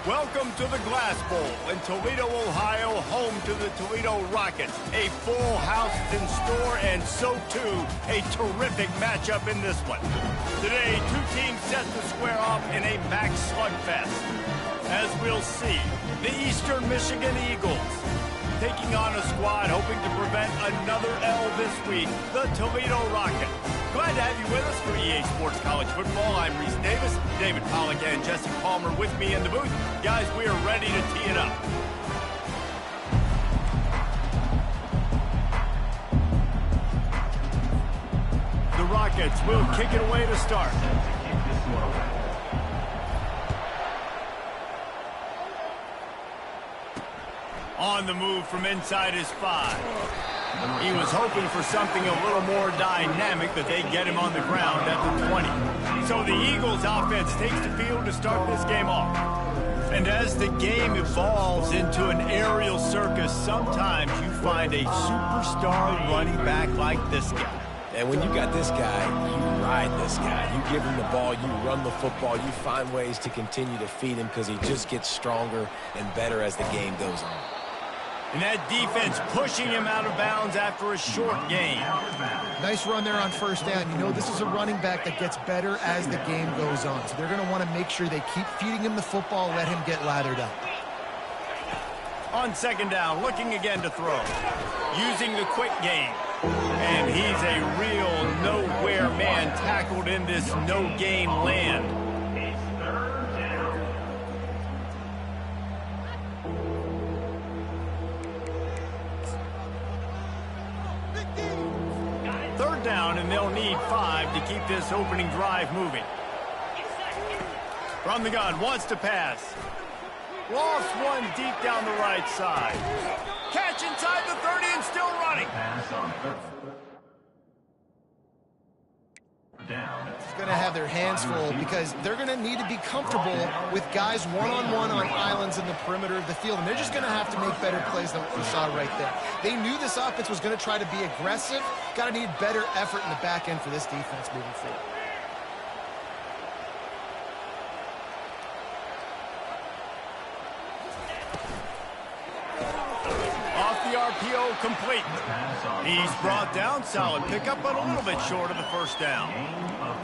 Welcome to the Glass Bowl in Toledo, Ohio, home to the Toledo Rockets. A full house is in store, and so too, a terrific matchup in this one. Today, two teams set to square off in a max slugfest. As we'll see, the Eastern Michigan Eagles taking on a squad hoping to prevent another L this week, the Toledo Rockets. Glad to have you with us for EA Sports College Football. I'm Reese Davis, David Pollack and Jesse Palmer with me in the booth. Guys, we are ready to tee it up. The Rockets will kick it away to start. On the move from inside his 5. He was hoping for something a little more dynamic, but they get him on the ground at the 20. So the Eagles offense takes the field to start this game off. And as the game evolves into an aerial circus, sometimes you find a superstar running back like this guy. And when you got this guy, you ride this guy. You give him the ball, you run the football, you find ways to continue to feed him because he just gets stronger and better as the game goes on. And that defense pushing him out of bounds after a short gain. Nice run there on first down. You know, this is a running back that gets better as the game goes on. So they're going to want to make sure they keep feeding him the football, let him get lathered up. On second down, looking again to throw. Using the quick game. And he's a real nowhere man tackled in this no-gain land. Third down, and they'll need 5 to keep this opening drive moving. From the gun, wants to pass. Lost one deep down the right side. Catch inside the 30 and still running. It's going to have their hands full because they're going to need to be comfortable with guys one-on-one on islands in the perimeter of the field, and they're just going to have to make better plays than what we saw right there. They knew this offense was going to try to be aggressive. Got to need better effort in the back end for this defense moving forward. RPO complete. He's brought down, solid pickup, but a little bit short of the first down.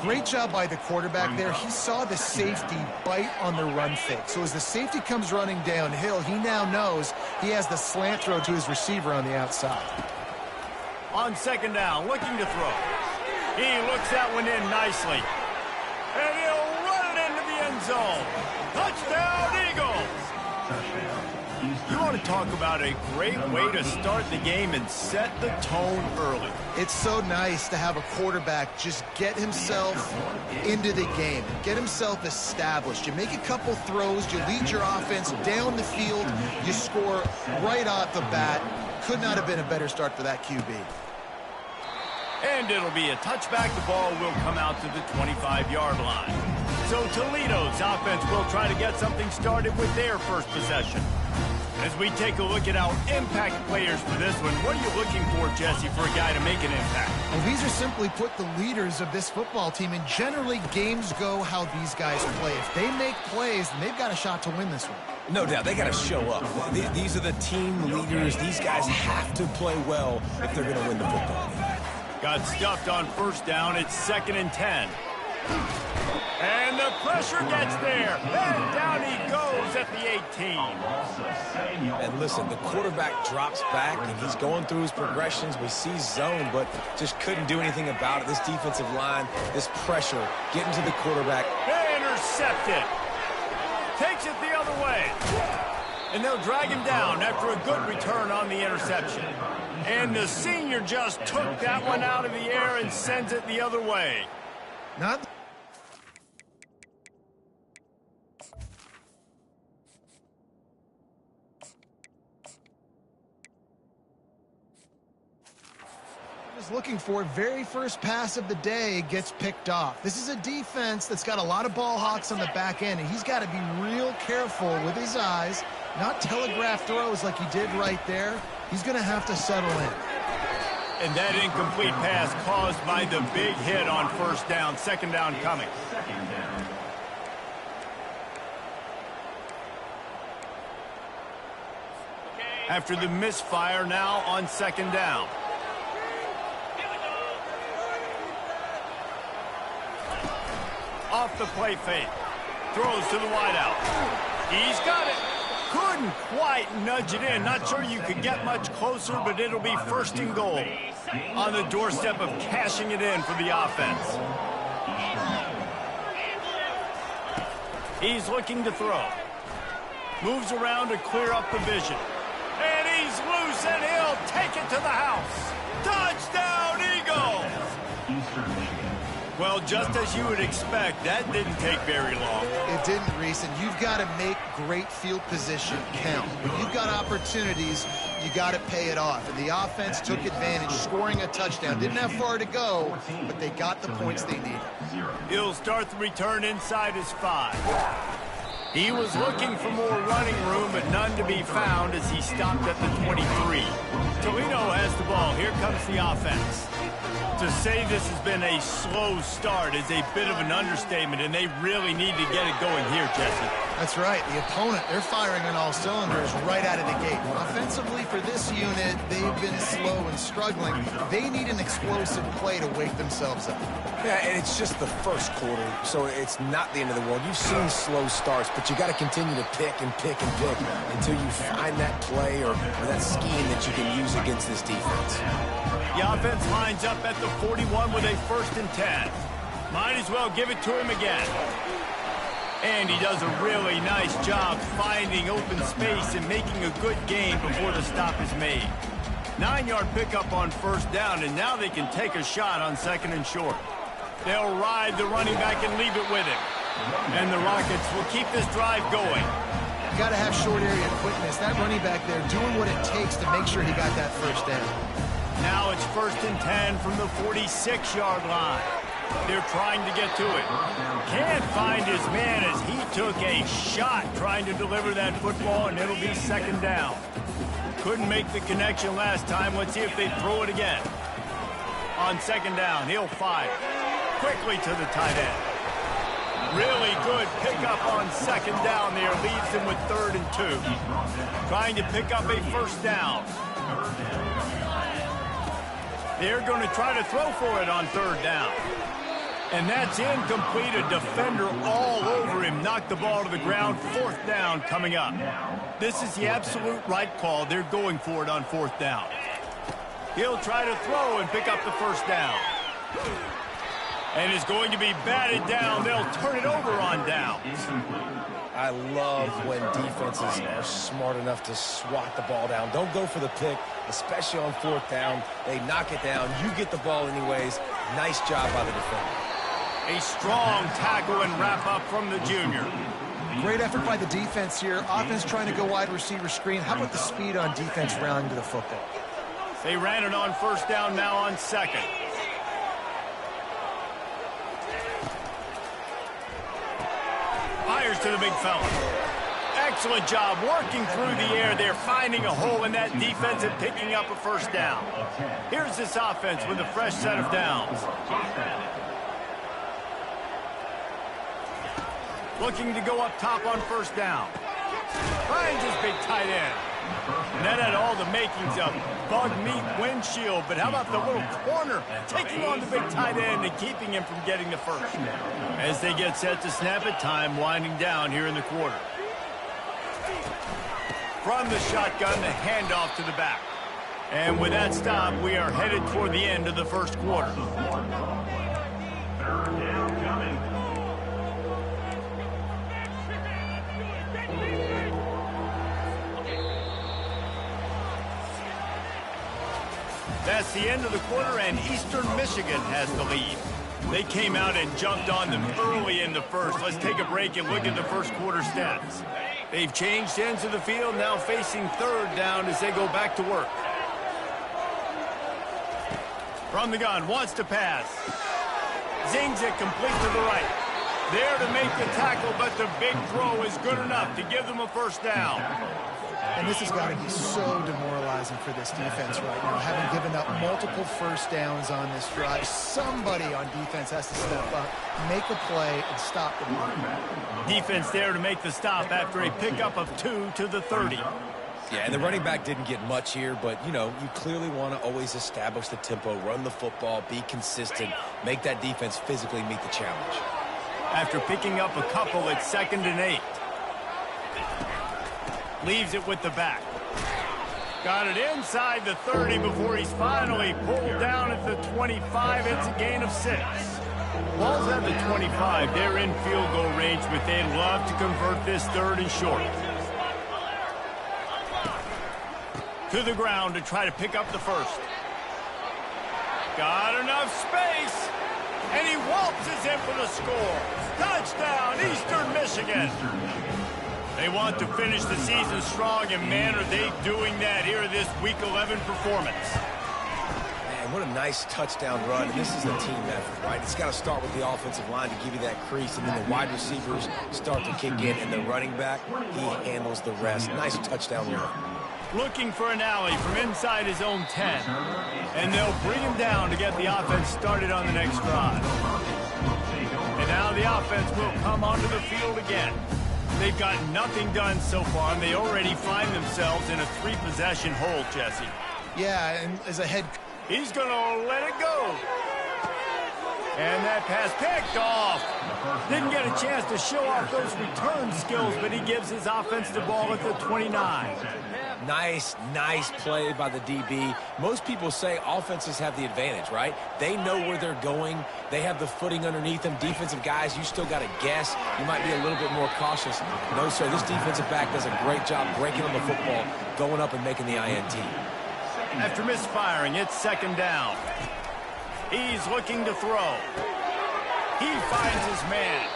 Great job by the quarterback there. He saw the safety bite on the run fake. So as the safety comes running downhill, he now knows he has the slant throw to his receiver on the outside. On second down, looking to throw. He looks that one in nicely. And he'll run it into the end zone. Touchdown, Eagles! You want to talk about a great way to start the game and set the tone early. It's so nice to have a quarterback just get himself into the game, get himself established. You make a couple throws, you lead your offense down the field, you score right off the bat. Could not have been a better start for that QB. And it'll be a touchback. The ball will come out to the 25-yard line. So Toledo's offense will try to get something started with their first possession. As we take a look at our impact players for this one, what are you looking for, Jesse, for a guy to make an impact? Well, these are simply put the leaders of this football team, and generally games go how these guys play. If they make plays, then they've got a shot to win this one. No doubt, they got to show up. These are the team leaders. These guys have to play well if they're going to win the football game. Got stuffed on first down. It's 2nd and 10. And the pressure gets there. And down he goes at the 18. And listen, the quarterback drops back, and he's going through his progressions. We see zone, but just couldn't do anything about it. This defensive line, this pressure, getting to the quarterback. Intercepted. Takes it the other way. And they'll drag him down after a good return on the interception. And the senior just took that one out of the air and sends it the other way. Not looking for very first pass of the day gets picked off. This is a defense that's got a lot of ball hawks on the back end, and he's got to be real careful with his eyes, not telegraph throws like he did right there. He's going to have to settle in. And that incomplete pass caused by the big hit on first down. Second down coming. After the misfire, now on second down. Off the play fake. Throws to the wideout. He's got it. Couldn't quite nudge it in. Not sure you could get much closer, but it'll be first and goal. On the doorstep of cashing it in for the offense. He's looking to throw. Moves around to clear up the vision. And he's loose, and he'll take it to the house. Touchdown, Eagles! Well, just as you would expect, that didn't take very long. It didn't, Reese, and you've got to make great field position count. When you've got opportunities, you got to pay it off. And the offense took advantage, scoring a touchdown. Didn't have far to go, but they got the points they needed. He'll start the return inside his 5. He was looking for more running room, but none to be found as he stopped at the 23. Toledo has the ball. Here comes the offense. To say this has been a slow start is a bit of an understatement, and they really need to get it going here, Jesse. That's right. The opponent, they're firing on all cylinders right out of the gate. Offensively, for this unit, they've been slow and struggling. They need an explosive play to wake themselves up. Yeah, and it's just the first quarter, so it's not the end of the world. You've seen slow starts, but you got to continue to pick and pick and pick until you find that play or that scheme that you can use against this defense. The offense lines up at the 41 with a 1st and 10. Might as well give it to him again. And he does a really nice job finding open space and making a good gain before the stop is made. 9-yard pickup on 1st down, and now they can take a shot on 2nd and short. They'll ride the running back and leave it with him. And the Rockets will keep this drive going. You got to have short area quickness. That running back there doing what it takes to make sure he got that 1st down. Now it's 1st and 10 from the 46-yard line. They're trying to get to it. Can't find his man as he took a shot trying to deliver that football, and it'll be 2nd down. Couldn't make the connection last time. Let's see if they throw it again. On 2nd down, he'll fire. Quickly to the tight end. Really good pickup on 2nd down there. Leaves him with 3rd and 2. Trying to pick up a 1st down. They're going to try to throw for it on 3rd down. And that's incomplete. A defender all over him. Knocked the ball to the ground. 4th down coming up. This is the absolute right call. They're going for it on 4th down. He'll try to throw and pick up the 1st down. And is going to be batted down. They'll turn it over on downs. I love when defenses are smart enough to swat the ball down. Don't go for the pick, especially on 4th down. They knock it down. You get the ball anyways. Nice job by the defender. A strong tackle and wrap up from the junior. Great effort by the defense here. Offense trying to go wide receiver screen. How about the speed on defense rounding to the football? They ran it on 1st down, now on 2nd. Fires to the big fella. Excellent job working through the air there, finding a hole in that defense and picking up a 1st down. Here's this offense with a fresh set of downs. Looking to go up top on 1st down. Finds his big tight end. And that had all the makings of bug meat windshield, but how about the little corner taking on the big tight end and keeping him from getting the 1st? As they get set to snap it, time winding down here in the quarter. From the shotgun, the handoff to the back. And with that stop, we are headed toward the end of the 1st quarter. That's the end of the quarter, and Eastern Michigan has the lead. They came out and jumped on them early in the 1st. Let's take a break and look at the 1st quarter stats. They've changed ends of the field, now facing 3rd down as they go back to work. From the gun, wants to pass. Zings it complete to the right. There to make the tackle, but the big throw is good enough to give them a 1st down. And this has got to be so demoralizing for this defense right now, having given up multiple 1st downs on this drive. Somebody on defense has to step up, make a play, and stop the run. Defense there to make the stop after a pickup of 2 to the 30. Yeah, and the running back didn't get much here, but, you know, you clearly want to always establish the tempo, run the football, be consistent, make that defense physically meet the challenge. After picking up a couple, it's 2nd and 8. Leaves it with the back. Got it inside the 30 before he's finally pulled down at the 25. It's a gain of 6. Ball's at the 25. They're in field goal range, but they'd love to convert this 3rd and short. To the ground to try to pick up the 1st. Got enough space. And he waltzes in for the score. Touchdown, Eastern Michigan. They want to finish the season strong, and man, are they doing that here in this Week 11 performance. Man, what a nice touchdown run. And this is a team effort, right? It's got to start with the offensive line to give you that crease, and then the wide receivers start to kick in, and the running back, he handles the rest. Nice touchdown run. Looking for an alley from inside his own 10. And they'll bring him down to get the offense started on the next drive. And now the offense will come onto the field again. They've got nothing done so far, and they already find themselves in a 3-possession hole, Jesse. Yeah, and as a head... He's going to let it go. And that pass picked off. Didn't get a chance to show off those return skills, but he gives his offense the ball at the 29. Nice play by the DB. Most people say offenses have the advantage, right? They know where they're going. They have the footing underneath them. Defensive guys, you still got to guess. You might be a little bit more cautious. No, sir, this defensive back does a great job breaking on the football, going up and making the INT. After misfiring, it's 2nd down. He's looking to throw. He finds his man.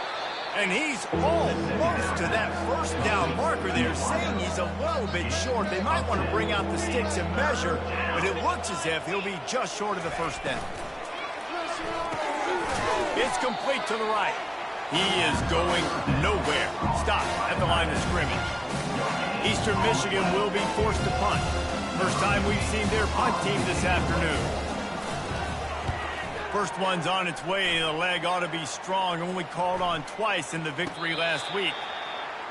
And he's almost to that 1st down marker there, saying he's a little bit short. They might want to bring out the sticks and measure, but it looks as if he'll be just short of the 1st down. It's complete to the right. He is going nowhere. Stop at the line of scrimmage. Eastern Michigan will be forced to punt. First time we've seen their punt team this afternoon. First one's on its way. The leg ought to be strong. Only called on twice in the victory last week.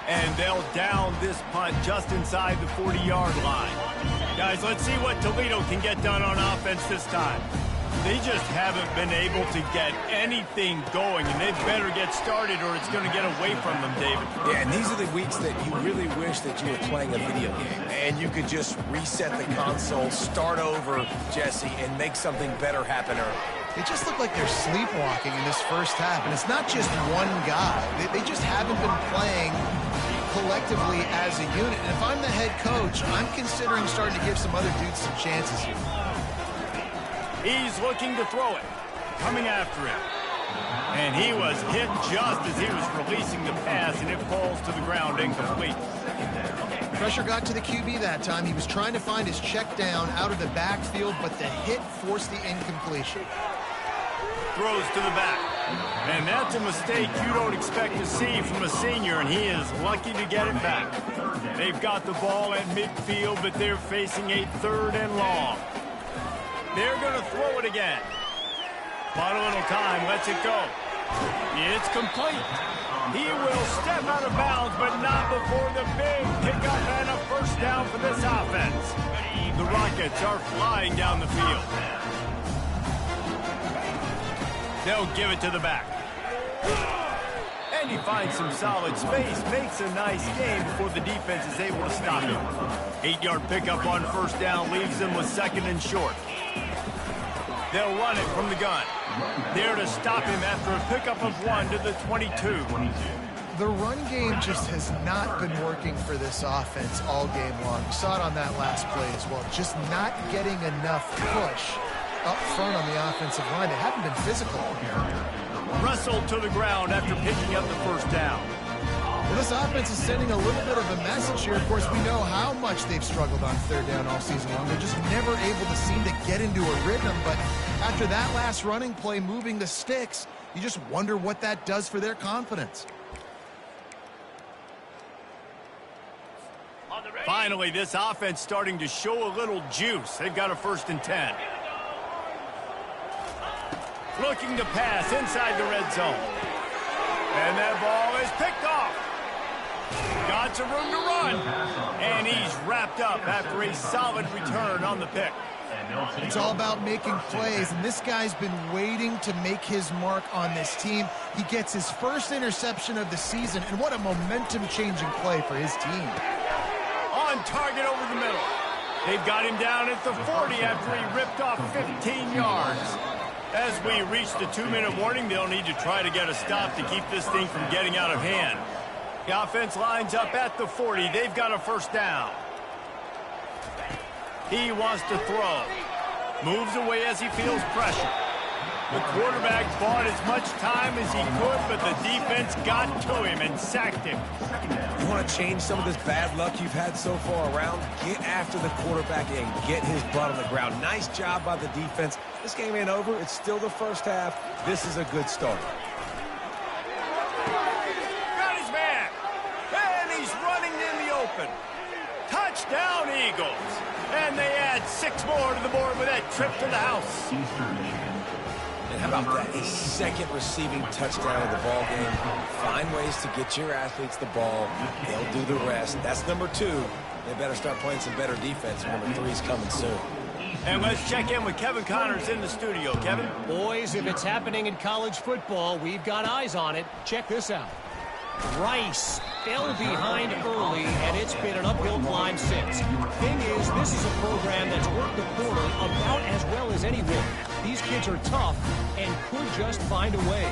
And they'll down this punt just inside the 40-yard line. Guys, let's see what Toledo can get done on offense this time. They just haven't been able to get anything going, and they better get started or it's going to get away from them, David. Yeah, and these are the weeks that you really wish that you were playing a video game, and you could just reset the console, start over, Jesse, and make something better happen early. They just look like they're sleepwalking in this 1st half, and it's not just one guy. They just haven't been playing collectively as a unit. And if I'm the head coach, I'm considering starting to give some other dudes some chances here. He's looking to throw it. Coming after him. And he was hit just as he was releasing the pass, and it falls to the ground incomplete. Pressure got to the QB that time. He was trying to find his check down out of the backfield, but the hit forced the incompletion. Throws to the back. And that's a mistake you don't expect to see from a senior, and he is lucky to get it back. They've got the ball at midfield, but they're facing a 3rd and long. They're going to throw it again. But a little time, lets it go. It's complete. He will step out of bounds, but not before the big pickup and a 1st down for this offense. The Rockets are flying down the field. They'll give it to the back. And he finds some solid space, makes a nice game before the defense is able to stop him. 8-yard pickup on 1st down leaves them with 2nd and short. They'll run it from the gun. There to stop him after a pickup of 1 to the 22. The run game just has not been working for this offense all game long. You saw it on that last play as well. Just not getting enough push up front on the offensive line. They haven't been physical. Wrestled to the ground after picking up the 1st down. Well, this offense is sending a little bit of a message here. Of course, we know how much they've struggled on 3rd down all season long. They're just never able to seem to get into a rhythm. But after that last running play, moving the sticks, you just wonder what that does for their confidence. Finally, this offense starting to show a little juice. They've got a 1st and 10. Looking to pass inside the red zone. And that ball is picked off. Got some room to run. And he's wrapped up after a solid return on the pick. It's all about making plays, and this guy's been waiting to make his mark on this team. He gets his first interception of the season, and what a momentum-changing play for his team. On target over the middle. They've got him down at the 40 after he ripped off 15 yards. As we reach the 2-minute warning, they'll need to try to get a stop to keep this thing from getting out of hand. The offense lines up at the 40. They've got a first down. He wants to throw. Moves away as he feels pressure. The quarterback bought as much time as he could, but the defense got to him and sacked him. You want to change some of this bad luck you've had so far around? Get after the quarterback and get his butt on the ground. Nice job by the defense. This game ain't over. It's still the first half. This is a good start. Got his man. And he's running in the open. Touchdown, Eagles. And they add 6 more to the board with that trip to the house. And how about that? His second receiving touchdown of the ball game. Find ways to get your athletes the ball. They'll do the rest. That's number 2. They better start playing some better defense. Number 3's coming soon. And let's check in with Kevin Connors in the studio. Kevin? Boys, if it's happening in college football, we've got eyes on it. Check this out. Rice fell behind early, and it's been an uphill climb since. Thing is, this is a program that's worked the corner about as well as anyone. These kids are tough and could just find a way.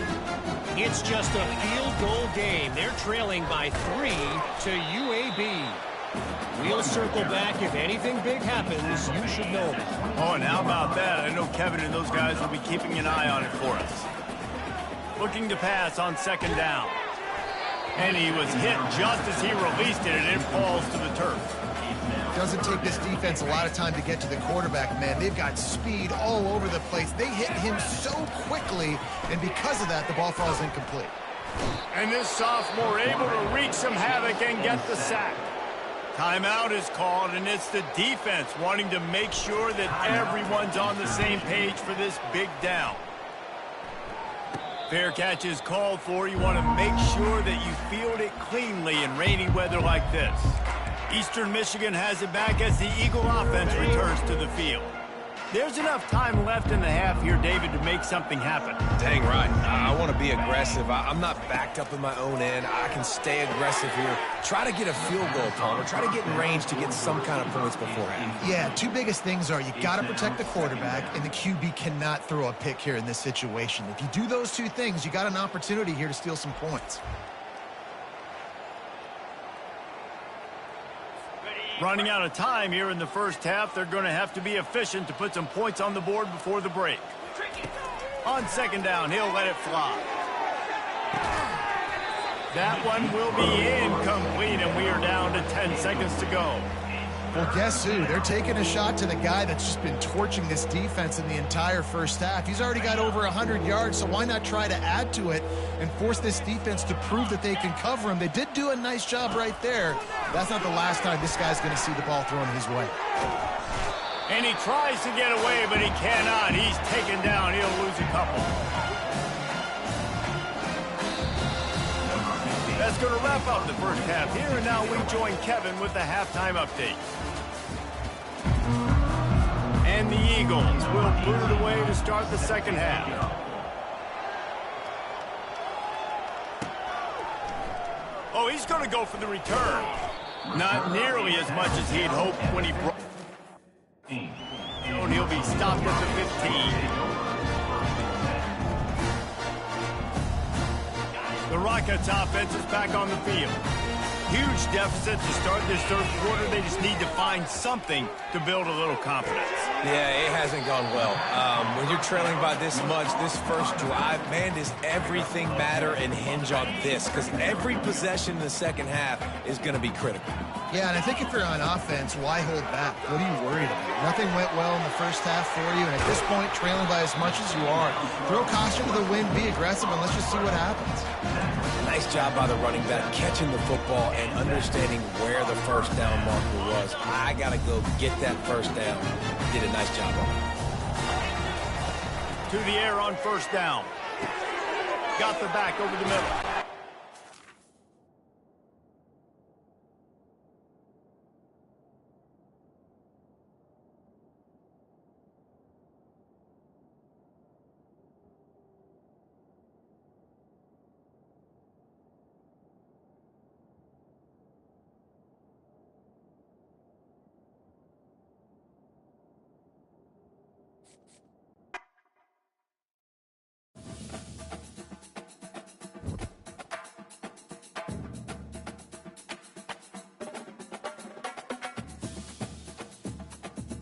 It's just a field goal game. They're trailing by 3 to UAB. We'll circle back. If anything big happens, you should know about it. Oh, and how about that? I know Kevin and those guys will be keeping an eye on it for us. Looking to pass on second down. And he was hit just as he released it, and it falls to the turf. Doesn't take this defense a lot of time to get to the quarterback, man. They've got speed all over the place. They hit him so quickly, and because of that, the ball falls incomplete. And this sophomore able to wreak some havoc and get the sack. Timeout is called, and it's the defense wanting to make sure that everyone's on the same page for this big down. Fair catch is called for. You want to make sure that you field it cleanly in rainy weather like this. Eastern Michigan has it back as the Eagle offense returns to the field. There's enough time left in the half here, David, to make something happen. Dang right. I want to be aggressive. I'm not backed up in my own end. I can stay aggressive here. Try to get a field goal, Palmer. Try to get in range to get some kind of points beforehand. Yeah, 2 biggest things are you got to protect the quarterback, and the QB cannot throw a pick here in this situation. If you do those 2 things, you got an opportunity here to steal some points. Running out of time here in the first half. They're going to have to be efficient to put some points on the board before the break. On second down, he'll let it fly. That one will be incomplete, and we are down to 10 seconds to go. Well, guess who? They're taking a shot to the guy that's just been torching this defense in the entire first half. He's already got over 100 yards, so why not try to add to it and force this defense to prove that they can cover him? They did do a nice job right there. That's not the last time this guy's going to see the ball thrown his way. And he tries to get away, but he cannot. He's taken down. He'll lose a couple. That's going to wrap up the first half here, and now we join Kevin with the halftime update. And the Eagles will boot it away to start the second half. Oh, he's going to go for the return. Not nearly as much as he'd hoped when he brought. And he'll be stopped at the 15. The Rockets offense is back on the field. Huge deficit to start this third quarter. They just need to find something to build a little confidence. Yeah, it hasn't gone well. When you're trailing by this much, this first drive, man, does everything matter and hinge on this? Because every possession in the second half is going to be critical. Yeah, and I think if you're on offense, why hold back? What are you worried about? Nothing went well in the first half for you, and at this point, trailing by as much as you are, throw caution to the wind, be aggressive, and let's just see what happens. Nice job by the running back, catching the football and understanding where the first down marker was. I got to go get that first down. Did a nice job on it. To the air on first down. Got the back over the middle.